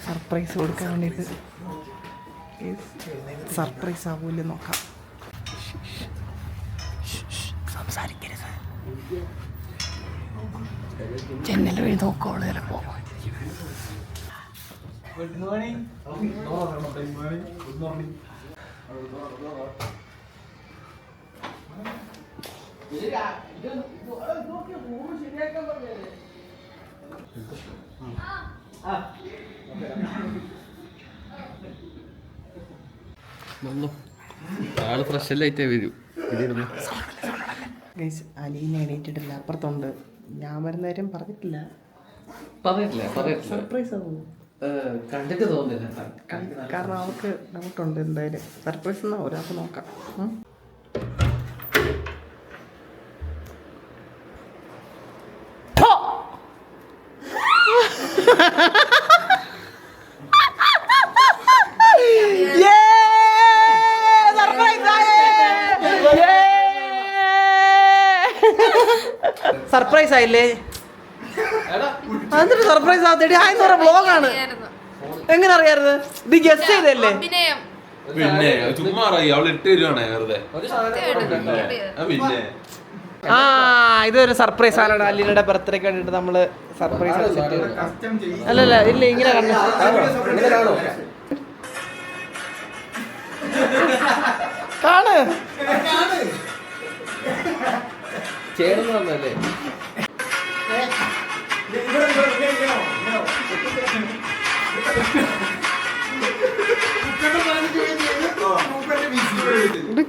സർപ്രൈസ് കൊടുക്കാൻ വേണ്ടിയിട്ട്. സർപ്രൈസ് ആവൂല്ലേ നോക്കാം. സംസാരിക്കരുത്. ജനൽ വഴി നോക്കോളൂ ചിലപ്പോ. Good morning. Good morning. ആള് ഫ്രഷ് ലൈറ്റേ വരൂ. അലീന എണീറ്റിട്ടില്ല, അപ്പുറത്തുണ്ട്. ഞാൻ വരുന്ന കാര്യം പറഞ്ഞിട്ടില്ല. സർപ്രൈസ് ആവും. കണ്ടിട്ട് തോന്നില്ല, കാരണം അവർക്ക് ഡൗട്ടുണ്ട്. എന്തായാലും സർപ്രൈസ് എന്നാ ഒരാൾക്ക് നോക്കാം. സർപ്രൈസ് ആയില്ലേ? എന്നിട്ട് സർപ്രൈസ് ആവത്തേടി. ആയെന്ന് പറഞ്ഞ വ്ളോഗാണ്. എങ്ങനെ അറിയാറുത്? ഇത് ഗസ്റ്റ് ചെയ്തല്ലേ? പിന്നെ ചുമ്മാ അവള് ഇട്ട് തരുവാണേ വെറുതെ. പിന്നെ ഇതൊരു സർപ്രൈസ് ആണ്. അലീനയുടെ ബർത്ത്ഡേക്ക് വേണ്ടിട്ട് നമ്മള് സർപ്രൈസ് അല്ലല്ല ഇല്ല ഇങ്ങനെ കാണ് ചേർന്ന് വന്നല്ലേ?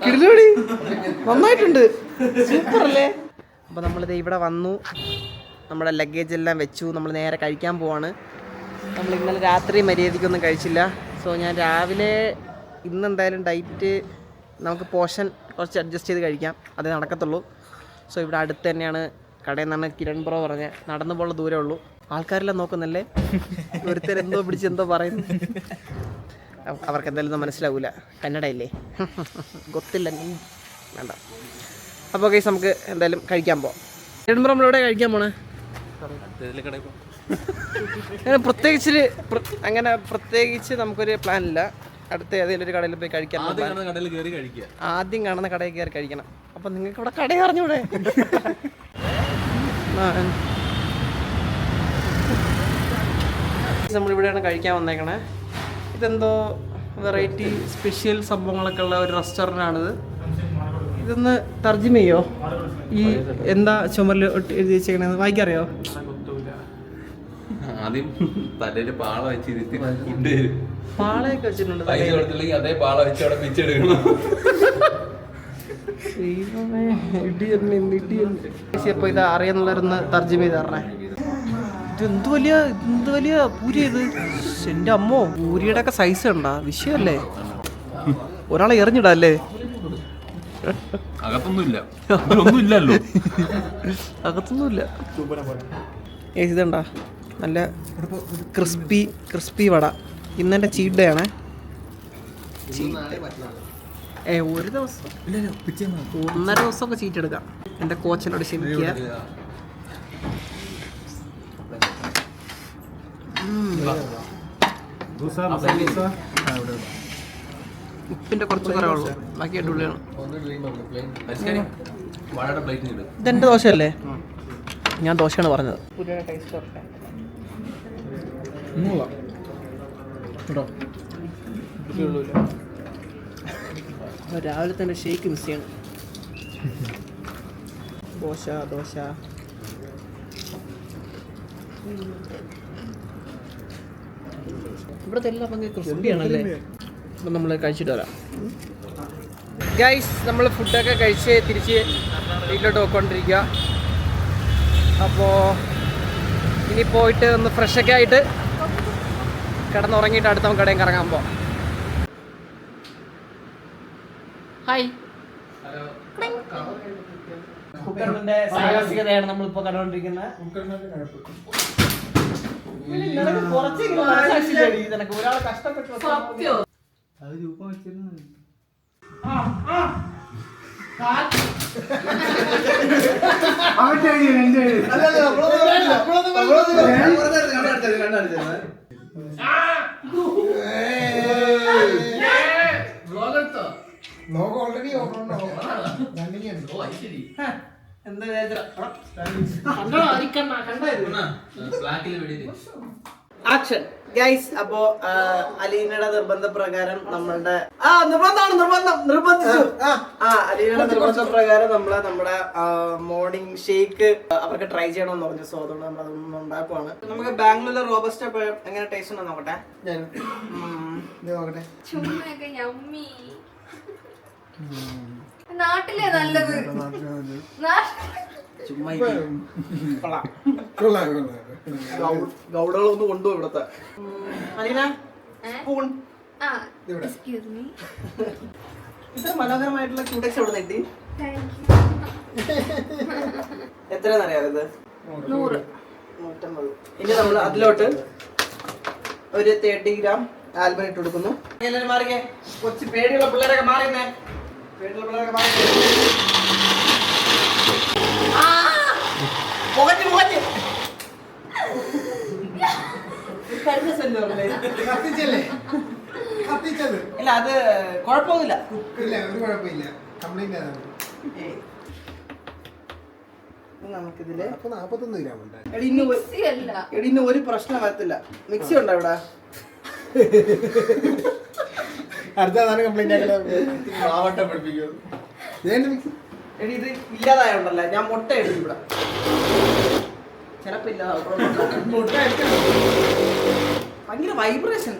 കിടിലോടി, നന്നായിട്ടുണ്ട്, സൂപ്പർ അല്ലേ? അപ്പോൾ നമ്മളിത് ഇവിടെ വന്നു, നമ്മുടെ ലഗേജ് എല്ലാം വെച്ചു. നമ്മൾ നേരെ കഴിക്കാൻ പോവാണ്. നമ്മൾ ഇന്നലെ രാത്രി മര്യാദയ്ക്കൊന്നും കഴിച്ചില്ല. സോ ഞാൻ രാവിലെ ഇന്നെന്തായാലും ഡയറ്റ് നമുക്ക് പോർഷൻ കുറച്ച് അഡ്ജസ്റ്റ് ചെയ്ത് കഴിക്കാം, അതേ നടക്കത്തുള്ളൂ. സോ ഇവിടെ അടുത്ത് തന്നെയാണ് കടയിൽ നിന്നാണ് കിരൺ ബ്രോ പറഞ്ഞ നടന്നു പോലുള്ള ദൂരമേ ഉള്ളൂ. ആൾക്കാരെല്ലാം നോക്കുന്നല്ലേ, ഒരുത്തർ എന്തോ പിടിച്ച് എന്തോ പറയുന്നു. അവർക്ക് എന്തായാലും ഒന്നും മനസ്സിലാവില്ല, കന്നഡയില്ലേ, ഗൊത്തില്ല, വേണ്ട. അപ്പോൾ കേസ് നമുക്ക് എന്തായാലും കഴിക്കാൻ പോവാം. കിരൺ ബ്രോ നമ്മളിവിടെ കഴിക്കാൻ പോണേ? പ്രത്യേകിച്ച് നമുക്കൊരു പ്ലാൻ ഇല്ല. അടുത്ത ഏതെങ്കിലും ഒരു കടയിൽ പോയി കഴിക്കാൻ. ആദ്യം കാണുന്ന കടയിൽ കയറി കഴിക്കണം. അപ്പം നിങ്ങൾക്ക് ഇവിടെ കട അറിഞ്ഞൂടെ? നമ്മളിവിടെയാണ് കഴിക്കാൻ വന്നേക്കണേ. ഇതെന്തോ വെറൈറ്റി സ്പെഷ്യൽ സംഭവങ്ങളൊക്കെ ഉള്ള ഒരു റെസ്റ്റോറൻ്റ് ആണിത്. ഇതൊന്ന് തർജ്ജിമ ചെയ്യോ? ഈ എന്താ ചുമരിൽ എഴുതി വെച്ചേക്കണേന്ന് വായിക്കറിയോ? ആദ്യം തലയില് പാള വെച്ചിരുത്തി പാളയൊക്കെ വെച്ചിട്ടുണ്ട്. അതേ പാള വെച്ച് അവിടെ പിച്ചെടുക്കണം. അപ്പോൾ ഇത് അറിയാന്നുള്ളവരൊന്ന് തർജ്ജിമ ചെയ്ത് തരണേ. എന്ത് വലിയ പൂരി ഇത്. എൻ്റെ അമ്മോ, പൂരിയുടെ ഒക്കെ സൈസ് ഉണ്ടാ, വിഷയമല്ലേ? ഒരാളെ എറിഞ്ഞിടല്ലേ? അകത്തൊന്നുമില്ല ഒന്നുമില്ലല്ലോ. അകത്തൊന്നുമില്ല. ഇതുണ്ടാ നല്ല ക്രിസ്പി വട. ഇന്നെൻ്റെ ചീറ്റ് ഡേ ആണ്. ഒരു ദിവസം 1.5 ദിവസമൊക്കെ ചീറ്റ് എടുക്കാം. എൻ്റെ കോച്ചിനോട് ക്ഷമിക്കുക. ഉപ്പിൻ്റെ കുറച്ച് കുറവുള്ളൂ, ബാക്കി അടിപൊളിയാണ്. ഇതെൻ്റെ ദോശയല്ലേ? ഞാൻ ദോശയാണ് പറഞ്ഞത്. രാവിലെ തന്നെ ഷേക്ക് മിസ് ചെയ്യണം. ദോശ ഇവിടുത്തെ എല്ലാം ഭയങ്കര ക്രിസ്പിയാണല്ലേ. അപ്പം നമ്മൾ കഴിച്ചിട്ട് വരാം. ഗൈസ്, നമ്മൾ ഫുഡൊക്കെ കഴിച്ച് തിരിച്ച് വീട്ടിലോട്ട് പോയിക്കൊണ്ടിരിക്കുക. അപ്പോൾ ഇനി പോയിട്ട് ഒന്ന് ഫ്രഷൊക്കെ ആയിട്ട് കിടന്നുറങ്ങിയിട്ട് അടുത്ത കടയും കറങ്ങാൻ പോവാം. ഹായ്. കുക്കറിന്റെ സാഹസികതയാണ് നമ്മളിപ്പോൾ കണ്ടുകൊണ്ടിരിക്കുന്നത്. ഒരാൾ കഷ്ടപ്പെട്ടു ആക്ഷൻ. ഗൈസ്, അപ്പോ അലീനയുടെ നിർബന്ധപ്രകാരം നമ്മളുടെ അലീനയുടെ നിർബന്ധപ്രകാരം നമ്മുടെ മോർണിംഗ് ഷേക്ക് അവർക്ക് ട്രൈ ചെയ്യണമെന്ന് പറഞ്ഞു. സോ അതുകൊണ്ട് നമ്മൾ അതൊന്നും ഉണ്ടാക്കുവാണ്. നമുക്ക് ബാംഗ്ലൂരിലെ റോബസ്റ്റ എങ്ങനെ ടേസ്റ്റ് ഉണ്ടോ നോക്കട്ടെ. നാട്ടിലെ നല്ലത്. ഗൗഡകളൊന്ന് കൊണ്ടുപോകും ഇവിടത്തെ. അലീന, സ്പൂൺ. ഇത്ര മനോഹരമായിട്ടുള്ള ക്യൂടെക്സ് എവിടെ നിന്ന് കിട്ടി? എത്രയാണെന്നറിയാം ഇത്? 150. ഇനി നമ്മൾ അതിലോട്ട് ഒരു 30 ഗ്രാം ആൽബം ഇട്ട് കൊടുക്കുന്നു. എല്ലാവരും മാറിക്കേ. കൊച്ചു പേടിയുള്ള പിള്ളേരൊക്കെ മാറിയുന്നേ. പേടിയുള്ള പിള്ളേരൊക്കെ മാറി. ഇല്ല, അത് കുഴപ്പമൊന്നുമില്ല. നമുക്കിതില് 41 ഗ്രാം ഉണ്ട്. ഇന്ന് ഒരു പ്രശ്നം വരത്തില്ല. മിക്സി ഉണ്ടോ ഇവിടെ? അടുത്താണ് കംപ്ലൈന്റ് എടി, ഇത് ഇല്ലാതായോണ്ടല്ല, ഞാൻ മുട്ട എടുക്കും ഇവിടെ. ചിലപ്പോ ഇല്ലാതാവും. ഭയങ്കര വൈബ്രേഷൻ.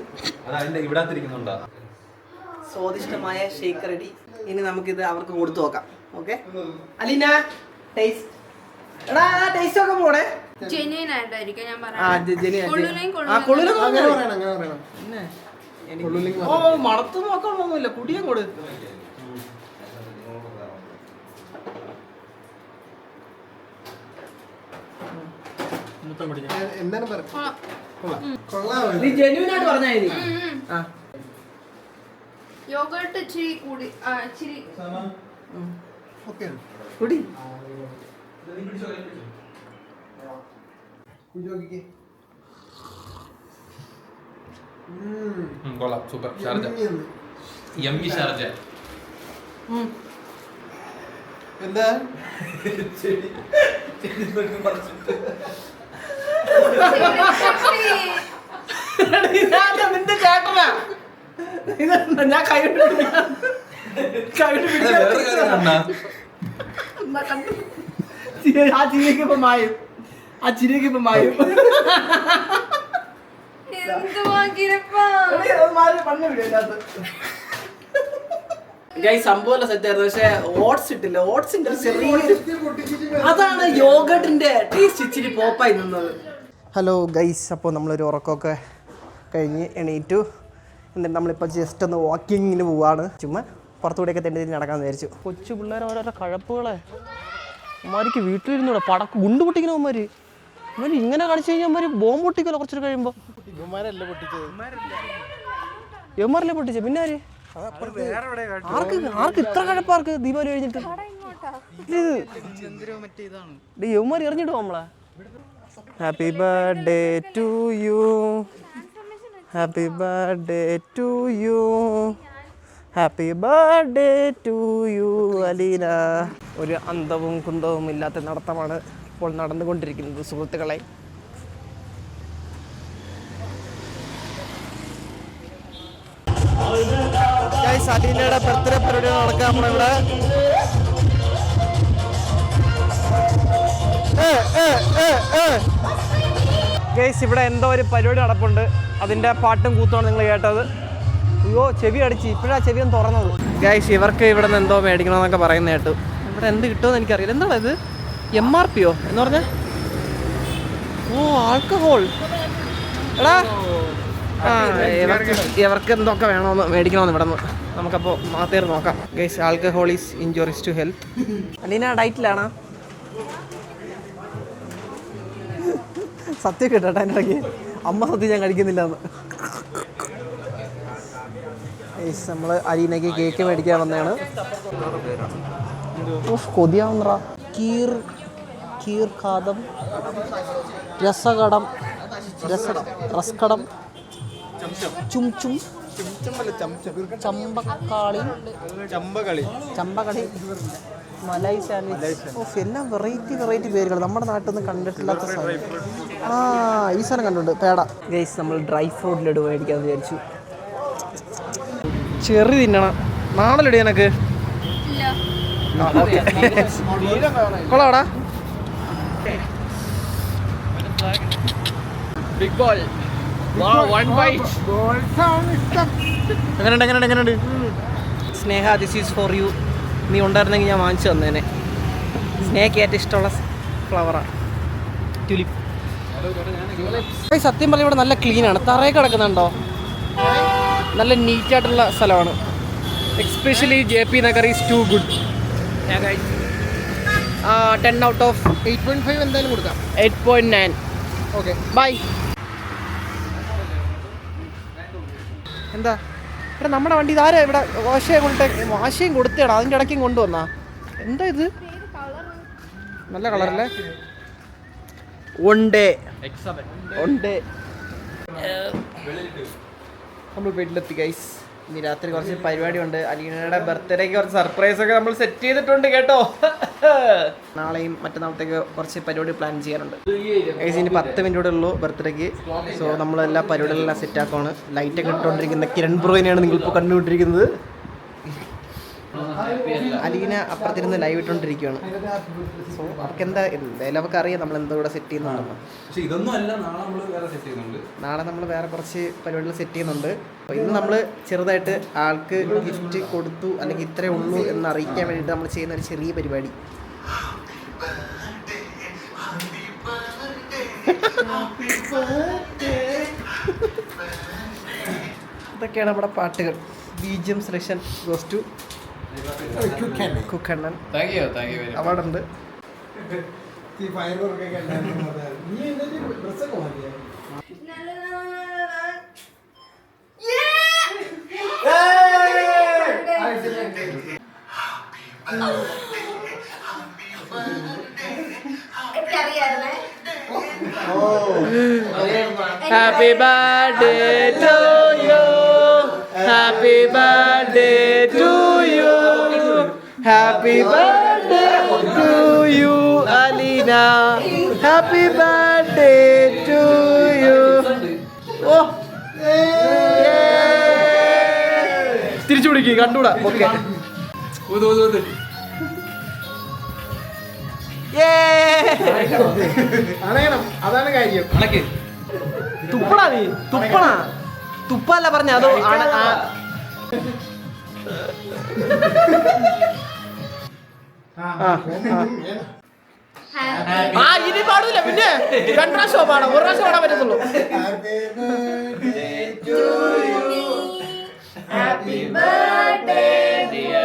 സ്വാദിഷ്ടമായ ഷേക്ക് റെഡി. ഇനി നമുക്കിത് അവർക്ക് കൊടുത്തു നോക്കാം. Okay Aleena, taste. എടാ, ടേസ്റ്റ് ഒക്കെ പോണേ. ജെന്യുയിൻ ആയിട്ടായിരിക്കും ഞാൻ ഓ, മണത്ത് നോക്കണമെന്നില്ല. കുടിയും കൊടു. എന്താണ് നീ ജെന്യുയിൻ ആയിട്ട് പറഞ്ഞാ മതി. യോഗട്ട് ഇച്ചിരി കൂടി ഇച്ചിരി കുടി. കൊള്ളാം, സൂപ്പർ. Sharjah, yummy Sharjah. എന്താ നിന്റെ ചേട്ടനാ. ഞാൻ കൈവിട്ട് ആ ചിരിക്ക് ഇപ്പൊ മായും. സംഭവം സെറ്റായിരുന്നു. പക്ഷെ ഓട്സ് ഇട്ടില്ല. ഓട്സിന്റെ ചെറിയ അതാണ് യോഗട്ടിന്റെ ടേസ്റ്റ് ഇച്ചിരി പോപ്പായി നിന്നത്. ഹലോ ഗൈസ്, അപ്പോൾ നമ്മളൊരു ഉറക്കമൊക്കെ കഴിഞ്ഞ് എണീറ്റു. എന്നിട്ട് നമ്മളിപ്പോൾ ജസ്റ്റ് ഒന്ന് വാക്കിങ്ങിന് പോവാണ്. ചുമ്മാ പുറത്തുകൂടെയൊക്കെ തെണ്ടി നടക്കാമെന്ന് വിചാരിച്ചു. കൊച്ചു പിള്ളേർ ഓരോരോ കഴപ്പുകളെ അമ്മമാർക്ക് വീട്ടിലിരുന്നൂടെ പടക്ക് ഗുണ്ട് പൊട്ടിക്കണ അമ്മമാർ ഇങ്ങനെ കാണിച്ചു കഴിഞ്ഞാൽ അമ്മമാർ ബോംബ് പൊട്ടിക്കല്ലോ കുറച്ചൊരു കഴിയുമ്പോൾ. യവന്മാരല്ലേ പൊട്ടിച്ചത് പിന്നെ ആര്? ആർക്ക് ഇത്ര കഴപ്പാർക്ക് ദീപാവലി കഴിഞ്ഞിട്ട് യവന്മാർ എറിഞ്ഞിടും നമ്മളെ. Happy birthday to you, happy birthday to you, happy birthday to you Aleena. ഒരു അന്തവും കുന്തവും ഇല്ലാത്ത നടത്തമാണ് ഇപ്പോൾ നടന്നുകൊണ്ടിരിക്കുന്നത് സുഹൃത്തുക്കളെ. അലീനയുടെ ബർത്ത്ഡേ പരിപാടി നടക്കുക നമ്മളിവിടെ. ഗൈസ് ഇവിടെ എന്തോ ഒരു പരിപാടി നടപ്പുണ്ട്, അതിൻ്റെ പാട്ടും കൂത്തുമാണ് നിങ്ങൾ കേട്ടത്. അയ്യോ ചെവി അടിച്ച് ഇപ്പോഴാണ് ചെവി ഒന്ന് തുറന്നത്. ഗൈസ് ഇവർക്ക് ഇവിടെ നിന്ന് എന്തോ മേടിക്കണമെന്നൊക്കെ പറയുന്ന കേട്ടു. ഇവിടെ എന്ത് കിട്ടുമെന്ന് എനിക്കറിയില്ല. എന്താണ് ഇത്? MRPയോ എന്ന് പറഞ്ഞാൽ? ഓ ആൽക്കഹോൾ. എടാ ഇവർക്ക് എന്തൊക്കെ വേണമെന്ന് മേടിക്കണമെന്ന് ഇവിടെ നിന്ന്. നമുക്കപ്പോൾ മാത്തേറി നോക്കാം. Guys alcohol is injurious to health. Aleena ഡയറ്റിലാണോ? സത്യം കേട്ടോ എൻ്റെ ഇടയ്ക്ക് അമ്മ സത്യം ഞാൻ കഴിക്കുന്നില്ല എന്ന്. നമ്മൾ അലീനയ്ക്ക് കേക്ക് മേടിക്കാൻ വന്നതാണ്. കൊതിയാവുന്നറ. കീർ ഖാദം, രസകടം, റസ്കടം, ചുംചും, ചമ്പകളി, മലായി സാൻഡ്വിച്ച്. എല്ലാം വെറൈറ്റി പേരുകൾ നമ്മുടെ നാട്ടിൽ നിന്ന് കണ്ടിട്ടില്ലാത്ത സാധനം. ഈ സാധനം കണ്ടിട്ടുണ്ട്, പേട. ഗൈസ് നമ്മൾ ഡ്രൈ ഫ്രൂട്ട് ലഡു മേടിക്കാമെന്ന് വിചാരിച്ചു. ചെറി തിന്നണം. നാളെ ലഡു എനക്ക് കൊള്ളാടാ. Big ball. എങ്ങനെയുണ്ട്? Sneha this is for you. നീ ഉണ്ടായിരുന്നെങ്കിൽ ഞാൻ വാങ്ങിച്ചു തന്നേനെ. സ്നേഹയ്ക്ക് ഏറ്റവും ഇഷ്ടമുള്ള ഫ്ലവറാണ് ട്യൂലിപ്പ്. സത്യം പറഞ്ഞാൽ ഇവിടെ നല്ല ക്ലീനാണ്. തറയിൽ കിടക്കുന്നുണ്ടോ? നല്ല നീറ്റായിട്ടുള്ള സ്ഥലമാണ്. Especially JP Nagar is too good. 10 out of 8.5 എന്തായാലും കൊടുക്കാം. 8.9. Okay bye. എന്താ ഇവിടെ നമ്മുടെ വണ്ടി ഇതാരാ ഇവിടെ വാശയും കൊടുത്തേടാ, അതിൻ്റെ ഇടയ്ക്കും കൊണ്ടുവന്നാ. എന്താ ഇത്? നല്ല കളറല്ലേ? ഒണ്ടേ നമ്മൾ വീട്ടിലെത്തി ഗൈസ്. ഇനി രാത്രി കുറച്ച് പരിപാടിയുണ്ട്. അലീനയുടെ ബർത്ത്ഡേക്ക് കുറച്ച് സർപ്രൈസ് ഒക്കെ നമ്മൾ സെറ്റ് ചെയ്തിട്ടുണ്ട് കേട്ടോ. നാളെയും മറ്റന്നാളത്തേക്ക് കുറച്ച് പരിപാടി പ്ലാൻ ചെയ്യാനുണ്ട് ഗൈസ്. ഇനി 10 മിനിറ്റ് ഉള്ളൂ ബർത്ത്ഡേക്ക്. സോ നമ്മളെല്ലാ പരിപാടികളെല്ലാം സെറ്റ് ആക്കുവാണ്. ലൈറ്റൊക്കെ ഇട്ടുകൊണ്ടിരിക്കുന്ന കിരൺ ബ്രോയിനെയാണ് നിങ്ങളിപ്പോൾ കണ്ടുകൊണ്ടിരിക്കുന്നത്. അലീന അപ്പുറത്തിരുന്ന് ലൈവ് ഇട്ടുകൊണ്ടിരിക്കുകയാണ്. സോ അവർക്ക് എന്തായാലും അവർക്ക് അറിയാം നമ്മൾ എന്തോ ഇവിടെ സെറ്റ് ചെയ്യുന്നുണ്ടെന്ന്. നാളെ നമ്മൾ വേറെ കുറച്ച് പരിപാടികൾ സെറ്റ് ചെയ്യുന്നുണ്ട്. അപ്പോൾ ഇന്ന് നമ്മൾ ചെറുതായിട്ട് ആൾക്ക് ഗിഫ്റ്റ് കൊടുത്തു അല്ലെങ്കിൽ ഇത്രയേ ഉള്ളൂ എന്ന് അറിയിക്കാൻ വേണ്ടിയിട്ട് നമ്മൾ ചെയ്യുന്ന ഒരു ചെറിയ പരിപാടി. ഇതൊക്കെയാണ് നമ്മുടെ പാട്ടുകൾ. BGM selection goes to Kukkannan. അവാർഡുണ്ട്. Happy birthday to you. Happy birthday to you. Happy birthday to you, Alina. Happy birthday to you. Oh. തിരിച്ചു പിടിക്കുക കണ്ടൂടാ. ഓക്കെ അതാണ് കാര്യം. തുപ്പണ നീ തുപ്പണ തുപ്പല്ല പറഞ്ഞ അതോ ഇനി പാടില്ല. പിന്നെ 2 പ്രാവശ്യം പാടാം, 1 പ്രാവശ്യം പാടാൻ പറ്റത്തുള്ളൂ. Happy birthday, dear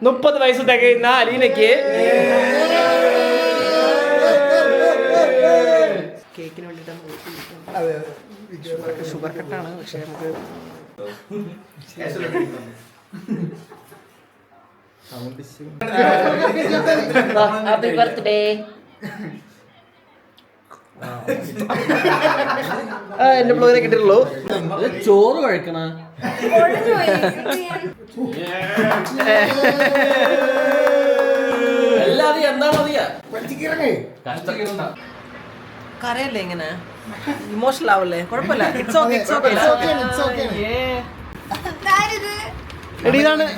30 വയസ്സ് തികയുന്ന അലീനയ്ക്ക് കേക്കിന് വേണ്ടിയിട്ട് ഷുഗർ കട്ടാണ്. പക്ഷെ നമുക്ക് ഹാപ്പി ബർത്ത്ഡേ. എന്റെ ബ്ലോഗിനെ കിട്ടിയിട്ടുള്ളൂ. ചോറ് കഴിക്കണ എല്ലാവരും എന്താ മതിയാ കരയല്ലേ ഇങ്ങനെ ഇമോഷണൽ ആവല്ലേ? കുഴപ്പമില്ല.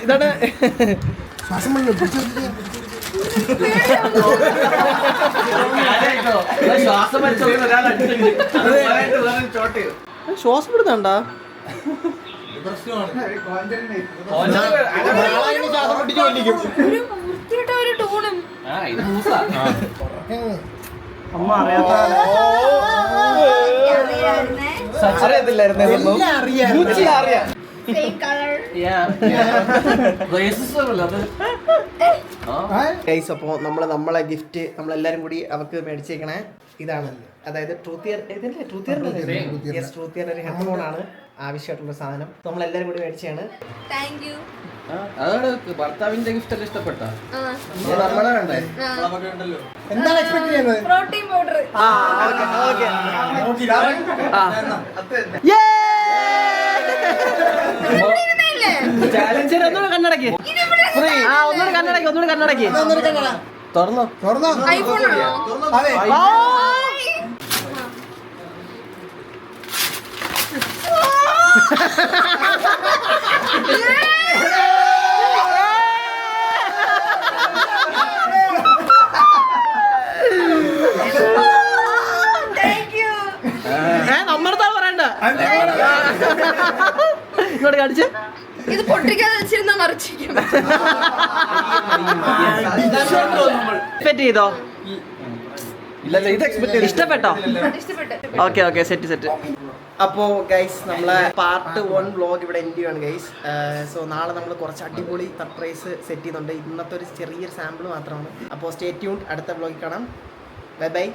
ഇതാണ് ശ്വാസം ശ്വാസം വിടുന്നുണ്ടാ? അമ്മ അറിയത്തില്ലായിരുന്നു. അപ്പോൾ നമ്മളെ ഗിഫ്റ്റ് നമ്മളെല്ലാരും കൂടി അവർക്ക് മേടിച്ചേക്കണേ ഇതാണ്. അതായത് ട്രൂത്ത് ഇയർ ഒരു ഹെഡ്ഫോൺ ആണ് ആവശ്യമായിട്ടുള്ള സാധനം. നമ്മളെല്ലാരും കൂടി മേടിച്ചാണ്. അതാണ് ഭർത്താവിന്റെ ഗിഫ്റ്റ് എല്ലാം ഇഷ്ടപ്പെട്ട നമ്മളെ വേണ്ടേ? എന്താണ് എക്സ്പെക്ട് ചെയ്യുന്നത്? Protein powder. ചാലഞ്ചർ ഒന്നുകൂടെ കണ്ണടക്കി. ഒന്നുകൂടെ കണ്ണടക്കി. തുറന്നോ? ഐഫോൺ ആണോ? അതെ. നമ്മടുത്താ പറയണ്ട. ഇങ്ങോട്ട് കാണിച്ച്. ഇത് പൊട്ടിക്കാതെ വെച്ചിരുന്ന മറിച്ചിരിക്കും. ചെയ്തോ? ഇഷ്ടപ്പെട്ടോ? ഇഷ്ടപ്പെട്ടു. Okay set. അപ്പോൾ ഗൈസ് നമ്മളെ പാർട്ട് 1 വ്ളോഗ് ഇവിടെ എൻഡ് ചെയ്യാണ് ഗൈസ്. സോ നാളെ നമ്മൾ കുറച്ച് അടിപൊളി സർപ്രൈസ് സെറ്റ് ചെയ്യുന്നുണ്ട്. ഇന്നത്തെ ഒരു ചെറിയൊരു സാമ്പിൾ മാത്രമാണ്. അപ്പോൾ സ്റ്റേ ട്യൂൺഡ്. അടുത്ത വ്ളോഗിൽ കാണാം. ബൈ.